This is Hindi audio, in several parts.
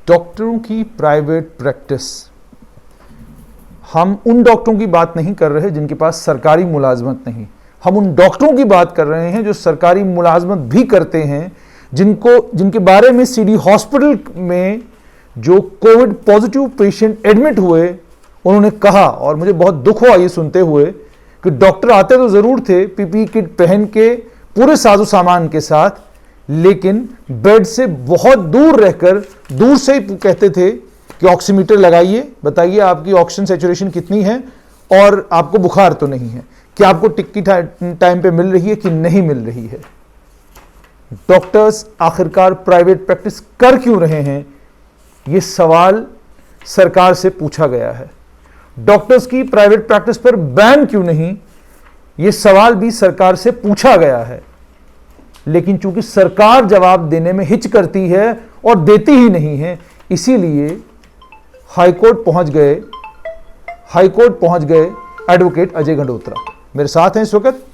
डॉक्टरों की प्राइवेट प्रैक्टिस, हम उन डॉक्टरों की बात नहीं कर रहे जिनके पास सरकारी मुलाजमत नहीं, हम उन डॉक्टरों की बात कर रहे हैं जो सरकारी मुलाजमत भी करते हैं, जिनके बारे में सिटी हॉस्पिटल में जो कोविड पॉजिटिव पेशेंट एडमिट हुए उन्होंने कहा, और मुझे बहुत दुख हुआ ये सुनते हुए कि डॉक्टर आते तो जरूर थे पीपीई किट पहन के पूरे साजो सामान के साथ, लेकिन बेड से बहुत दूर रहकर दूर से ही कहते थे कि ऑक्सीमीटर लगाइए, बताइए आपकी ऑक्सीजन सैचुरेशन कितनी है और आपको बुखार तो नहीं है, क्या आपको टिक्की टाइम पे मिल रही है कि नहीं मिल रही है। डॉक्टर्स आखिरकार प्राइवेट प्रैक्टिस कर क्यों रहे हैं, यह सवाल सरकार से पूछा गया है। डॉक्टर्स की प्राइवेट प्रैक्टिस पर बैन क्यों नहीं, यह सवाल भी सरकार से पूछा गया है, लेकिन चूंकि सरकार जवाब देने में हिच करती है और देती ही नहीं है, इसीलिए हाईकोर्ट पहुंच गए एडवोकेट अजय गंडोत्रा मेरे साथ हैं इस वक्त।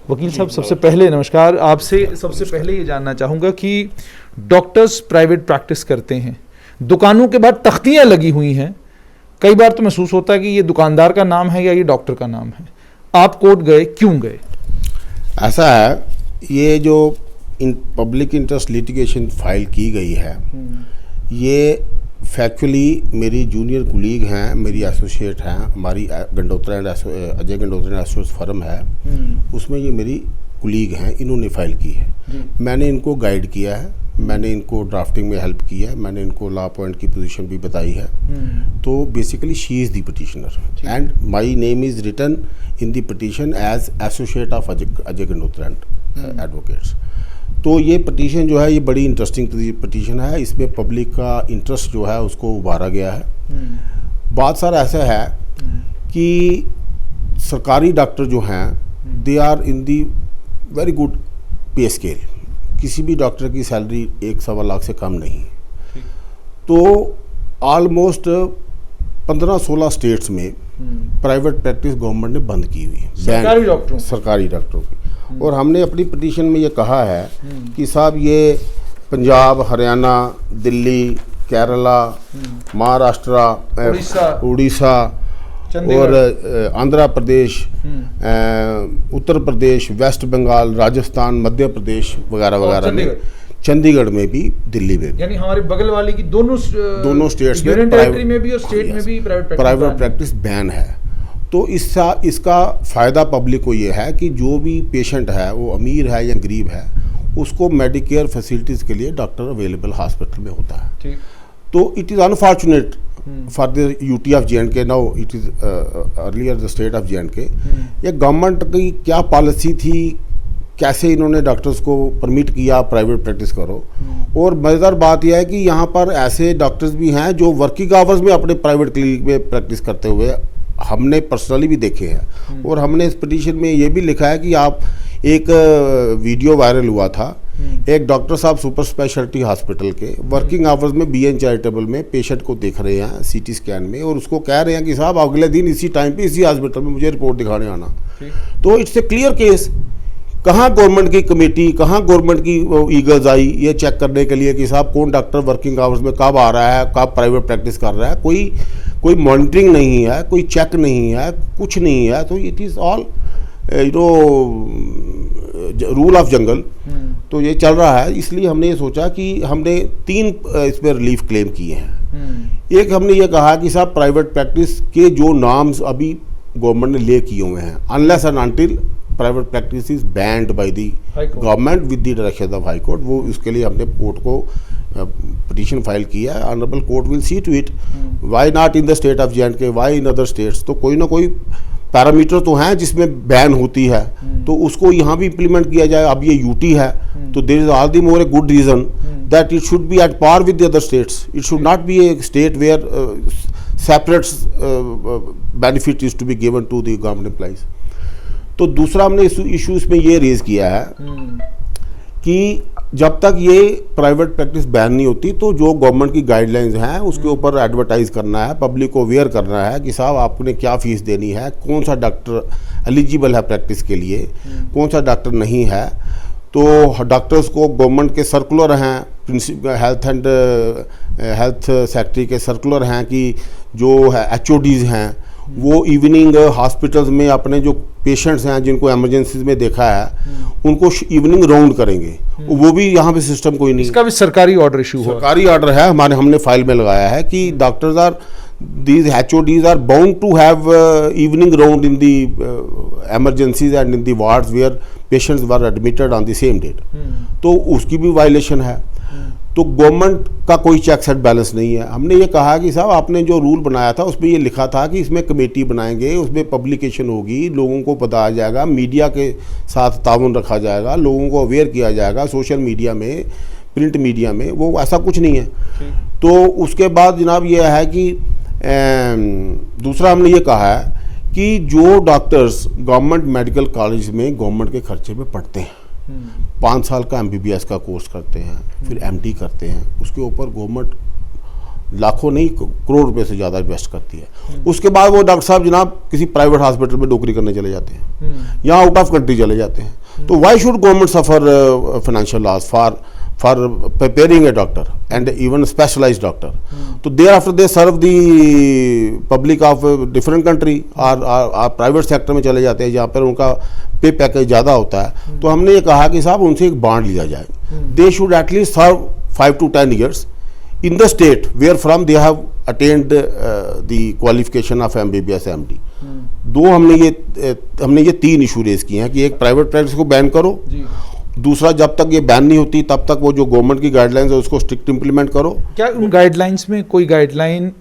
वकील साहब, सबसे पहले नमस्कार। आपसे सबसे पहले ये जानना चाहूंगा कि डॉक्टर्स प्राइवेट प्रैक्टिस करते हैं, दुकानों के बाद तख्तियां लगी हुई हैं, कई बार तो महसूस होता है कि ये दुकानदार का नाम है या ये डॉक्टर का नाम है। आप कोर्ट गए, क्यों गए? ऐसा है, ये जो पब्लिक इंटरेस्ट लिटिगेशन फाइल की गई है, ये फैक्चुअली मेरी जूनियर कुलीग हैं, मेरी एसोसिएट हैं, हमारी Gandotra and Ajay Gandotra and associates firm है, उसमें ये मेरी कुलीग हैं, इन्होंने फाइल की है। मैंने इनको गाइड किया है, मैंने इनको ड्राफ्टिंग में हेल्प की है, मैंने इनको लॉ पॉइंट की पोजीशन भी बताई है। तो basically she is the petitioner and my name is written in the petition as associate of Ajay Gandotra and advocates. तो ये पिटीशन जो है ये बड़ी इंटरेस्टिंग पिटीशन है, इसमें पब्लिक का इंटरेस्ट जो है उसको उभारा गया है। बात सारा ऐसा है कि सरकारी डॉक्टर जो हैं they are in the very good pay scale, किसी भी डॉक्टर की सैलरी 1-1.25 लाख से कम नहीं। तो ऑलमोस्ट 15-16 स्टेट्स में प्राइवेट प्रैक्टिस गवर्नमेंट ने बंद की हुई है, सरकारी डॉक्टरों की। और हमने अपनी पिटीशन में ये कहा है कि साहब ये पंजाब, हरियाणा, दिल्ली, केरला, महाराष्ट्र, उड़ीसा और आंध्र प्रदेश, उत्तर प्रदेश, वेस्ट बंगाल, राजस्थान, मध्य प्रदेश वगैरह वगैरह में, चंडीगढ़ में भी, दिल्ली में भी, यानी हमारे बगल वाले की दोनों स्टेट्स में टेरिटरी में भी और स्टेट में भी प्राइवेट प्रैक्टिस बैन है। तो इसका फ़ायदा पब्लिक को ये है कि जो भी पेशेंट है वो अमीर है या गरीब है, उसको मेडिकेयर फैसिलिटीज़ के लिए डॉक्टर अवेलेबल हॉस्पिटल में होता है। तो it is unfortunate for the UT of JNK, now it is earlier the state of JNK। ये गवर्नमेंट की क्या पॉलिसी थी, कैसे इन्होंने डॉक्टर्स को परमिट किया प्राइवेट प्रैक्टिस करो। और मज़ेदार बात यह है कि यहाँ पर ऐसे डॉक्टर्स भी हैं जो वर्किंग आवर्स में अपने प्राइवेट क्लिनिक में प्रैक्टिस करते हुए हमने पर्सनली भी देखे हैं। और हमने इस पिटीशन में ये भी लिखा है कि आप एक वीडियो वायरल हुआ था, एक डॉक्टर साहब सुपर स्पेशलिटी हॉस्पिटल के वर्किंग आवर्स में BN चैरिटेबल में पेशेंट को देख रहे हैं CT स्कैन में, और उसको कह रहे हैं कि साहब अगले दिन इसी टाइम पे इसी हॉस्पिटल में मुझे रिपोर्ट दिखाने आना। तो इट्स ए क्लियर केस। कहाँ गवर्नमेंट की कमेटी, कहाँ गवर्नमेंट की ईगल्स आई ये चेक करने के लिए कि साहब कौन डॉक्टर वर्किंग आवर्स में कब आ रहा है, कब प्राइवेट प्रैक्टिस कर रहा है। कोई मॉनिटरिंग नहीं है, कोई चेक नहीं है, कुछ नहीं है। तो it is all rule of jungle. तो ये चल रहा है, इसलिए हमने ये सोचा कि हमने 3 इसमें रिलीफ क्लेम किए हैं। एक हमने ये कहा कि साहब प्राइवेट प्रैक्टिस के जो नॉर्म्स अभी गवर्नमेंट ने ले किए हुए हैं, unless and until private practice is band by the government with the direction of high court, वो उसके लिए हमने कोर्ट को पिटीशन फाइल किया है। Honourable court will see to it, why not in the state of JNK, why in other states. तो कोई ना कोई पैरामीटर तो हैं जिसमें बैन होती है, तो उसको यहाँ भी इम्प्लीमेंट किया जाए। अब ये UT है, तो there is all the more a good reason that it should be at par with the other states. It should not be a state where separate benefit is to be given to the government employees. तो दूसरा हमने इशू इसमें ये रेज किया है कि जब तक ये प्राइवेट प्रैक्टिस बैन नहीं होती, तो जो गवर्नमेंट की गाइडलाइंस हैं उसके ऊपर एडवर्टाइज करना है, पब्लिक को अवेयर करना है कि साहब आपने क्या फीस देनी है, कौन सा डॉक्टर एलिजिबल है प्रैक्टिस के लिए, कौन सा डॉक्टर नहीं है। तो डॉक्टर्स को गवर्नमेंट के सर्कुलर हैं, हेल्थ सेक्रेटरी के सर्कुलर हैं कि जो है HODs हैं वो इवनिंग हॉस्पिटल्स में अपने जो पेशेंट्स हैं जिनको एमरजेंसीज में देखा है उनको इवनिंग राउंड करेंगे, वो भी यहाँ पे सिस्टम कोई नहीं। इसका भी सरकारी ऑर्डर इशू हुआ, सरकारी ऑर्डर है, हमने फाइल में लगाया है कि doctors are these HODs are bound to have evening round in the emergencies and in the wards where patients were admitted on the same date। तो उसकी भी वायलेशन है। तो गवर्नमेंट का कोई चेक एंड बैलेंस नहीं है। हमने ये कहा कि साहब आपने जो रूल बनाया था उसमें ये लिखा था कि इसमें कमेटी बनाएंगे, उसमें पब्लिकेशन होगी, लोगों को बताया जाएगा, मीडिया के साथ ताउन रखा जाएगा, लोगों को अवेयर किया जाएगा सोशल मीडिया में, प्रिंट मीडिया में। वो ऐसा कुछ नहीं है। तो उसके बाद जनाब ये है कि दूसरा हमने ये कहा है कि जो डॉक्टर्स गवर्नमेंट मेडिकल कॉलेज में गवर्नमेंट के खर्चे पे पढ़ते हैं, 5 साल का MBBS का कोर्स करते हैं, फिर MD करते हैं, उसके ऊपर गवर्नमेंट लाखों नहीं करोड़ रुपए से ज़्यादा इन्वेस्ट करती है। उसके बाद वो डॉक्टर साहब जनाब किसी प्राइवेट हॉस्पिटल में नौकरी करने चले जाते हैं या आउट ऑफ कंट्री चले जाते हैं। तो why should government suffer financial loss for preparing a doctor and even specialized doctor? So thereafter they serve the public of a different country और प्राइवेट सेक्टर में चले जाते हैं जहाँ पर उनका पे पैकेज ज़्यादा होता है। तो हमने ये कहा कि साहब उनसे एक बॉन्ड लिया जाए, they should at least serve 5 to 10 years in the state where from they have attained the qualification of MBBS MD। हमने ये 3 इशू रेज किए हैं कि एक प्राइवेट प्रैक्टिस को बैन करो, दूसरा जब तक ये बैन नहीं होती तब तक वो जो गवर्नमेंट की गाइडलाइंस है उसको स्ट्रिक्ट इंप्लीमेंट करो। क्या उन गाइडलाइंस में कोई गाइडलाइन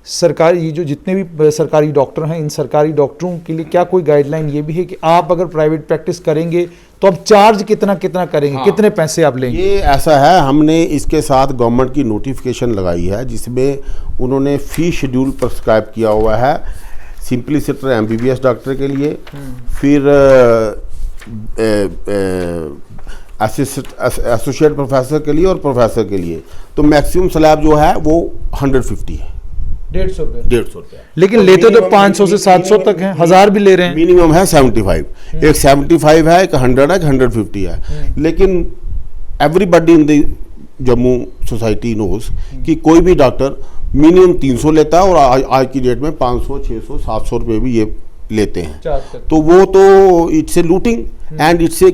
सरकारी, ये जो जितने भी सरकारी डॉक्टर हैं, इन सरकारी डॉक्टरों के लिए क्या कोई गाइडलाइन ये भी है कि आप अगर प्राइवेट प्रैक्टिस करेंगे तो आप चार्ज कितना करेंगे? हाँ, कितने पैसे आप लेंगे? ये ऐसा है, हमने इसके साथ गवर्नमेंट की नोटिफिकेशन लगाई है जिसमें उन्होंने फी शेड्यूल प्रिस्क्राइब किया हुआ है सिंपलिसिटर MBBS डॉक्टर के लिए, फिर एसोसिएट प्रोफेसर के लिए और प्रोफेसर के लिए। तो मैक्सिमम स्लैब जो है वो 150 है, 150 रुपये। लेकिन लेते तो 500 से 700 तक हैं, 1000 भी ले रहे हैं। मिनिमम है 75, एक 75 है, एक 100 है, एक 150 है। लेकिन everybody in the Jammu society knows कि कोई भी डॉक्टर मिनिमम 300 लेता है और आज की डेट में 500, 600, 700 रुपये भी ये लेते हैं। तो वो तो it's a looting and it's a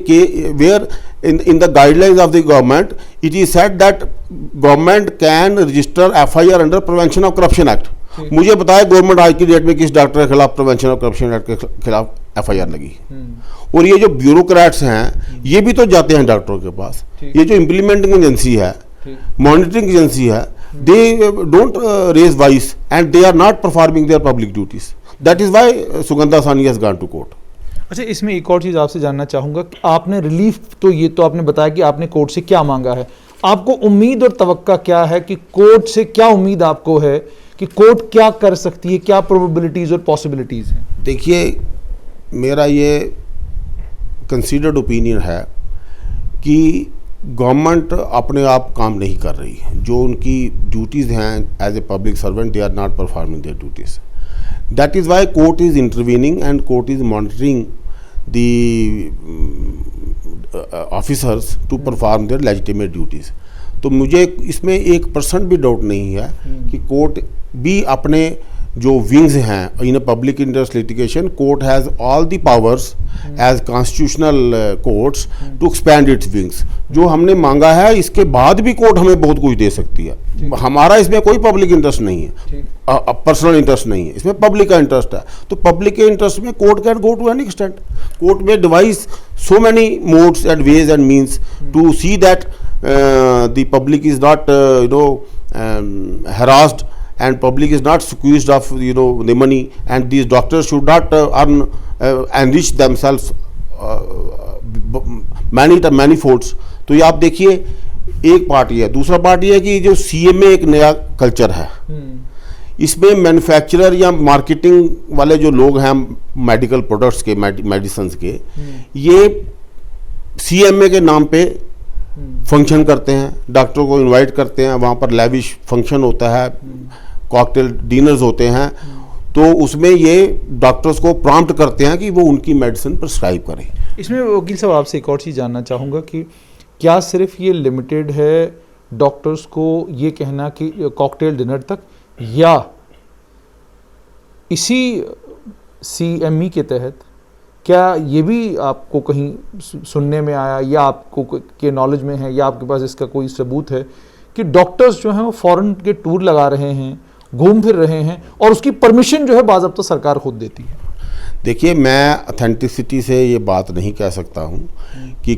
where in the guidelines of the government it is said that government can register FIR under Prevention of Corruption Act। मुझे बताया गवर्नमेंट आज की डेट में किस डॉक्टर के खिलाफ प्रिवेंशन ऑफ करप्शन एक्ट के खिलाफ FIR लगी? और ये जो ब्यूरोक्रेट्स हैं ये भी तो जाते हैं डॉक्टरों के पास, ये जो इम्प्लीमेंटिंग एजेंसी है, मॉनिटरिंग एजेंसी है, they don't raise voice and they are not performing their public duties। That is why Sugandha Sahni has gone to court। अच्छा, इसमें एक और चीज़ आपसे जानना चाहूँगा कि आपने रिलीफ तो ये तो आपने बताया कि आपने कोर्ट से क्या मांगा है, आपको उम्मीद और तवक्का क्या है कि कोर्ट से क्या उम्मीद आपको है कि कोर्ट क्या कर सकती है, क्या प्रोबेबिलिटीज़ और पॉसिबिलिटीज़ हैं? देखिए, मेरा ये कंसीडर्ड ओपिनियन है कि गवर्नमेंट अपने आप काम नहीं कर रही है। जो उनकी ड्यूटीज़ हैं as a public servant, they are not performing their duties. That is why court is intervening and court is monitoring the officers to perform their legitimate duties। तो मुझे इसमें 1% भी डाउट नहीं है कि कोर्ट भी अपने जो विंग्स हैं in public interest litigation, court has all the powers as constitutional courts to expand its wings. जो हमने मांगा है इसके बाद भी कोर्ट हमें बहुत कुछ दे सकती है। हमारा इसमें कोई पब्लिक इंटरेस्ट नहीं है, पर्सनल इंटरेस्ट नहीं है, इसमें पब्लिक का इंटरेस्ट है। तो पब्लिक के इंटरेस्ट में court can go to any extent. Court में devise so many modes and ways and means to see that the public is not harassed and public is not squeezed of the money, and these doctors should not enrich themselves many folds। तो ये आप देखिए, एक पार्टी है, दूसरा पार्टी है कि जो CMA एक नया कल्चर है, इसमें मैन्युफैक्चरर या मार्केटिंग वाले जो लोग हैं मेडिकल प्रोडक्ट्स के, मेडिसिन के, ये CMA के नाम पे फंक्शन करते हैं, डॉक्टरों को इनवाइट करते हैं, वहाँ पर लेविश फंक्शन होता है, कॉकटेल डिनर्स होते हैं। तो उसमें ये डॉक्टर्स को प्रॉम्प्ट करते हैं कि वो उनकी मेडिसिन प्रिस्क्राइब करें। इसमें वकील साहब आपसे एक और चीज़ जानना चाहूँगा कि क्या सिर्फ ये लिमिटेड है डॉक्टर्स को ये कहना कि कॉकटेल डिनर तक, या इसी CME के तहत क्या ये भी आपको कहीं सुनने में आया या आपको के नॉलेज में है या आपके पास इसका कोई सबूत है कि डॉक्टर्स जो हैं वो फॉरेन के टूर लगा रहे हैं, घूम फिर रहे हैं और उसकी परमिशन जो है बाज़ाब्ता सरकार खुद देती है? देखिए, मैं ऑथेंटिसिटी से ये बात नहीं कह सकता हूँ कि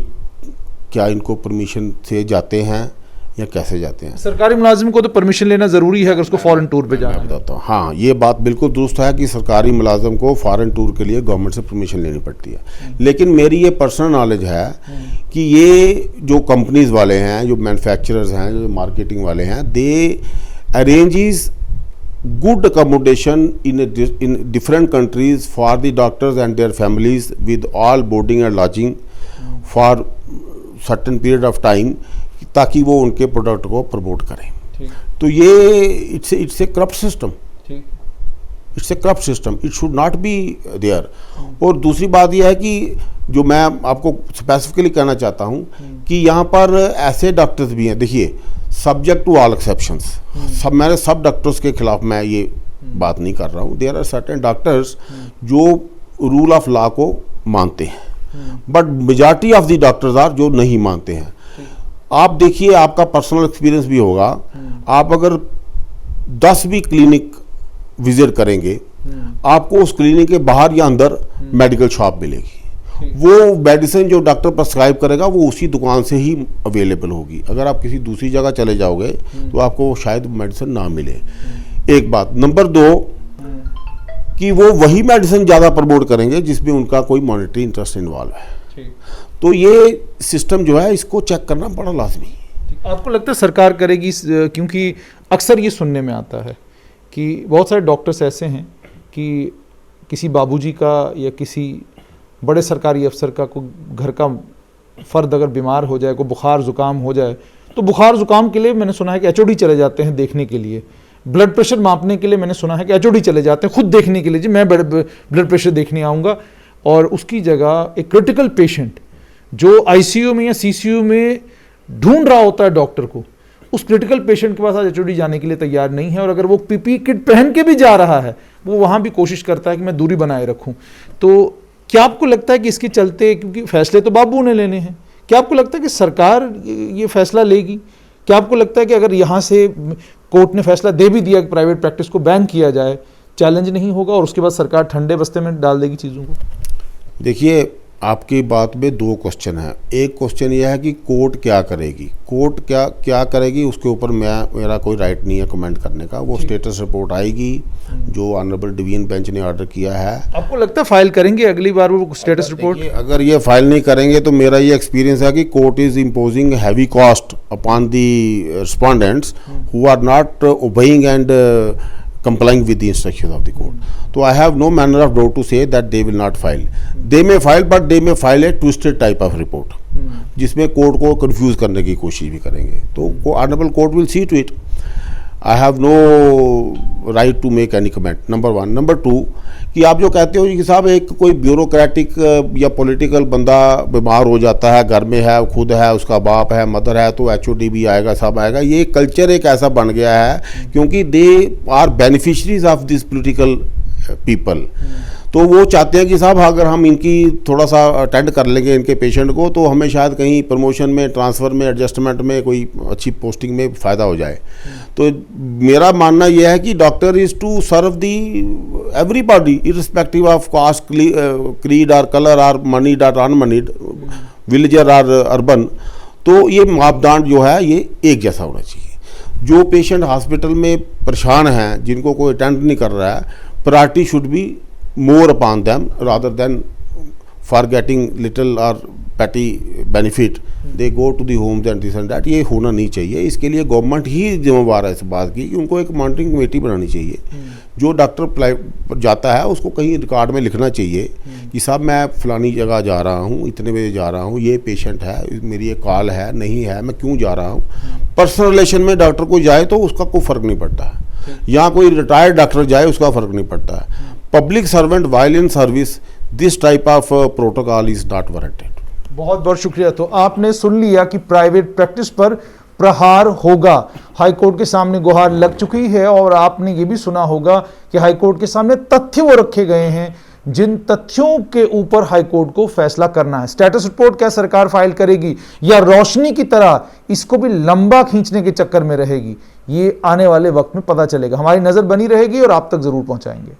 क्या इनको परमिशन से जाते हैं या कैसे जाते हैं। सरकारी मुलाजिम को तो परमिशन लेना ज़रूरी है अगर उसको फॉरेन टूर पे जाना है। बताता हूँ, हाँ, ये बात बिल्कुल दुरुस्त है कि सरकारी मुलाजिम को फॉरेन टूर के लिए गवर्नमेंट से परमिशन लेनी पड़ती है। लेकिन मेरी ये पर्सनल नॉलेज है कि ये जो कंपनीज वाले हैं, जो मैन्युफैक्चरर्स हैं, जो मार्केटिंग वाले हैं, दे arranges good accommodation in different countries for the doctors and their families with all boarding and lodging for certain period of time, ताकि वो उनके प्रोडक्ट को प्रमोट करें। तो ये it's a corrupt system, it's a corrupt system, it should not be there. और दूसरी बात यह है कि जो मैं आपको स्पेसिफिकली कहना चाहता हूँ कि यहाँ पर ऐसे डॉक्टर्स भी हैं, देखिए, सब्जेक्ट टू ऑल एक्सेप्शंस, मैंने सब डॉक्टर्स के खिलाफ मैं ये बात नहीं कर रहा हूँ। देयर आर सर्टेन डॉक्टर्स जो रूल ऑफ लॉ को मानते हैं, but majority of the doctors are जो नहीं मानते हैं। आप देखिए, आपका पर्सनल एक्सपीरियंस भी होगा, आप अगर 10 भी क्लिनिक विजिट करेंगे, आपको उस क्लिनिक के बाहर या अंदर मेडिकल शॉप मिलेगी। वो मेडिसिन जो डॉक्टर प्रेस्क्राइब करेगा वो उसी दुकान से ही अवेलेबल होगी। अगर आप किसी दूसरी जगह चले जाओगे तो आपको शायद मेडिसिन ना मिले। एक बात। नंबर 2 कि वो वही मेडिसिन ज़्यादा प्रमोट करेंगे जिसमें उनका कोई मॉनेटरी इंटरेस्ट इन्वॉल्व है। तो ये सिस्टम जो है, इसको चेक करना बड़ा लाजमी है। आपको लगता है सरकार करेगी? क्योंकि अक्सर ये सुनने में आता है कि बहुत सारे डॉक्टर्स ऐसे हैं कि किसी बाबूजी का या किसी बड़े सरकारी अफसर का कोई घर का फ़र्द अगर बीमार हो जाए, को बुखार ज़ुकाम हो जाए, तो बुखार ज़ुकाम के लिए मैंने सुना है कि HOD चले जाते हैं देखने के लिए। ब्लड प्रेशर मापने के लिए मैंने सुना है कि HOD चले जाते हैं खुद देखने के लिए, जी मैं ब्लड प्रेशर देखने आऊँगा। और उसकी जगह एक क्रिटिकल पेशेंट जो ICU में या CCU में ढूंढ रहा होता है डॉक्टर को, उस क्रिटिकल पेशेंट के पास आज HOD जाने के लिए तैयार नहीं है। और अगर वो PPE किट पहन के भी जा रहा है, वो वहाँ भी कोशिश करता है कि मैं दूरी बनाए रखूँ। तो क्या आपको लगता है कि इसके चलते, क्योंकि फैसले तो बाबू ने लेने हैं, क्या आपको लगता है कि सरकार ये फैसला लेगी? क्या आपको लगता है कि अगर यहाँ से कोर्ट ने फैसला दे भी दिया कि प्राइवेट प्रैक्टिस को बैन किया जाए, चैलेंज नहीं होगा और उसके बाद सरकार ठंडे बस्ते में डाल देगी चीज़ों को? देखिए, आपकी बात में 2 क्वेश्चन है। एक क्वेश्चन यह है कि कोर्ट क्या करेगी, कोर्ट क्या करेगी, उसके ऊपर मेरा कोई राइट नहीं है कमेंट करने का। वो स्टेटस रिपोर्ट आएगी जो ऑनरेबल डिवीजन बेंच ने ऑर्डर किया है। आपको लगता है फाइल करेंगे अगली बार वो स्टेटस रिपोर्ट? अगर ये फाइल नहीं करेंगे तो मेरा ये एक्सपीरियंस है कि court is imposing heavy cost upon the respondents who are not obeying and complying with the instructions of the court. So I have no manner of doubt to say that they will not file. They may file, but they may file a twisted type of report, जिसमें कोर्ट को कंफ्यूज करने की कोशिश भी करेंगे। तो honourable court will see to it. I have no right to make any comment, number 1। Number 2 कि आप जो कहते हो कि साहब एक कोई ब्यूरोक्रेटिक या पॉलिटिकल बंदा बीमार हो जाता है, घर में है, खुद है, उसका बाप है, मदर है, तो HOD भी आएगा, सब आएगा। ये कल्चर एक ऐसा बन गया है क्योंकि they are beneficiaries of this political people. तो वो चाहते हैं कि साहब अगर हम इनकी थोड़ा सा अटेंड कर लेंगे इनके पेशेंट को, तो हमें शायद कहीं प्रमोशन में, ट्रांसफ़र में, एडजस्टमेंट में, कोई अच्छी पोस्टिंग में फ़ायदा हो जाए। तो मेरा मानना यह है कि doctor is to serve the everybody irrespective of caste, creed और कलर और मनीड और अनमनीड, विलेजर और अर्बन। तो ये मापदंड जो है ये एक जैसा होना चाहिए। जो पेशेंट हॉस्पिटल में परेशान हैं, जिनको कोई अटेंड नहीं कर रहा है, priority should be more upon them rather than for getting little or petty benefit they go to the homes and this and that। ये होना नहीं चाहिए। इसके लिए गवर्नमेंट ही जिम्मेवार है इस बात की कि उनको एक मॉनिटरिंग कमेटी बनानी चाहिए। जो डॉक्टर जाता है उसको कहीं रिकॉर्ड में लिखना चाहिए कि साहब मैं फलानी जगह जा रहा हूँ, इतने बजे जा रहा हूँ, ये पेशेंट है, मेरी ये कॉल है, नहीं है, मैं क्यों जा रहा हूँ। पर्सनल रिलेशन में डॉक्टर को जाए तो उसका कोई फ़र्क नहीं पड़ता है, यहाँ कोई रिटायर्ड डॉक्टर जाए उसका फ़र्क नहीं पड़ता है। Public servant while in service, this type of protocol is not warranted. बहुत बहुत शुक्रिया। तो आपने सुन लिया कि प्राइवेट प्रैक्टिस पर प्रहार होगा। हाईकोर्ट के सामने गुहार लग चुकी है और आपने ये भी सुना होगा कि हाईकोर्ट के सामने तथ्य वो रखे गए हैं जिन तथ्यों के ऊपर हाईकोर्ट को फैसला करना है। स्टेटस रिपोर्ट क्या सरकार फाइल करेगी या रोशनी की तरह इसको भी लंबा खींचने के चक्कर में रहेगी, ये आने वाले वक्त में पता चलेगा। हमारी नजर बनी रहेगी और आप तक जरूर पहुंचाएंगे।